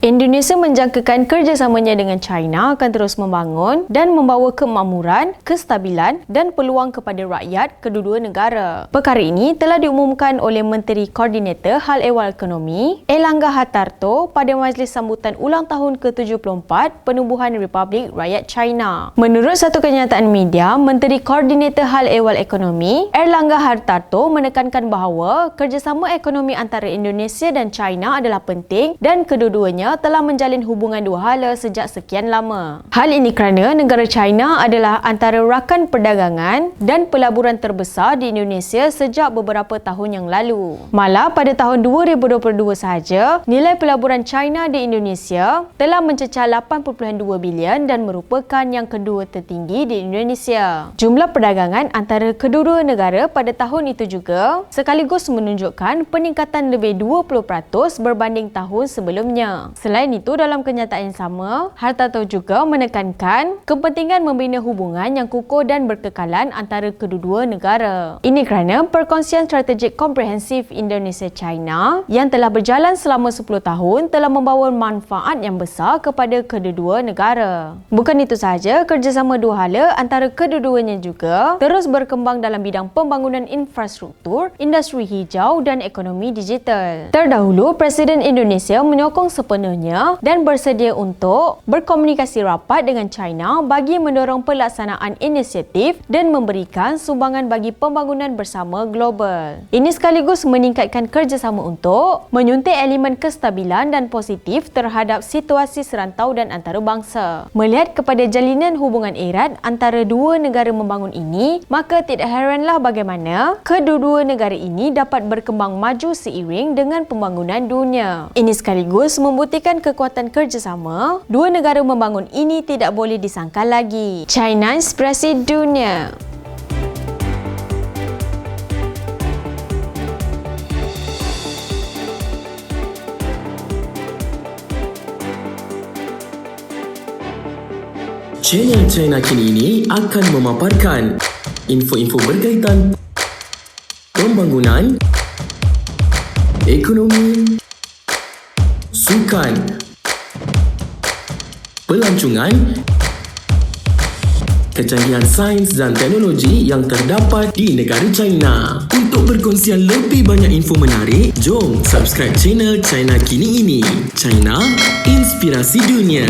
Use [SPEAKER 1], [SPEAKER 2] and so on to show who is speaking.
[SPEAKER 1] Indonesia menjangkakan kerjasamanya dengan China akan terus membangun dan membawa kemakmuran, kestabilan dan peluang kepada rakyat kedua-dua negara. Perkara ini telah diumumkan oleh Menteri Koordinator Hal Ehwal Ekonomi, Airlangga Hartarto pada majlis sambutan ulang tahun ke-74 Penubuhan Republik Rakyat China. Menurut satu kenyataan media, Menteri Koordinator Hal Ehwal Ekonomi, Airlangga Hartarto menekankan bahawa kerjasama ekonomi antara Indonesia dan China adalah penting dan kedua-duanya telah menjalin hubungan dua hala sejak sekian lama. Hal ini kerana negara China adalah antara rakan perdagangan dan pelaburan terbesar di Indonesia sejak beberapa tahun yang lalu. Malah pada tahun 2022 sahaja, nilai pelaburan China di Indonesia telah mencecah 8.2 bilion dan merupakan yang kedua tertinggi di Indonesia. Jumlah perdagangan antara kedua-dua negara pada tahun itu juga sekaligus menunjukkan peningkatan lebih 20% berbanding tahun sebelumnya. Selain itu, dalam kenyataan yang sama, Hartarto juga menekankan kepentingan membina hubungan yang kukuh dan berkekalan antara kedua-dua negara. Ini kerana perkongsian strategik komprehensif Indonesia-China yang telah berjalan selama 10 tahun telah membawa manfaat yang besar kepada kedua-dua negara. Bukan itu sahaja, kerjasama dua hala antara kedua-duanya juga terus berkembang dalam bidang pembangunan infrastruktur, industri hijau dan ekonomi digital. Terdahulu, Presiden Indonesia menyokong sepenuhnya dan bersedia untuk berkomunikasi rapat dengan China bagi mendorong pelaksanaan inisiatif dan memberikan sumbangan bagi pembangunan bersama global. Ini sekaligus meningkatkan kerjasama untuk menyuntik elemen kestabilan dan positif terhadap situasi serantau dan antarabangsa. Melihat kepada jalinan hubungan erat antara dua negara membangun ini, maka tidak heranlah bagaimana kedua-dua negara ini dapat berkembang maju seiring dengan pembangunan dunia. Ini sekaligus membuktikan kekuatan kerjasama dua negara membangun ini tidak boleh disangkal lagi. China inspirasi dunia.
[SPEAKER 2] Channel China Kini ini akan memaparkan info-info berkaitan pembangunan, ekonomi, sukan, pelancongan, kecanggihan sains dan teknologi yang terdapat di negara China. Untuk berkongsian lebih banyak info menarik, jom subscribe channel China Kini ini. China, inspirasi dunia.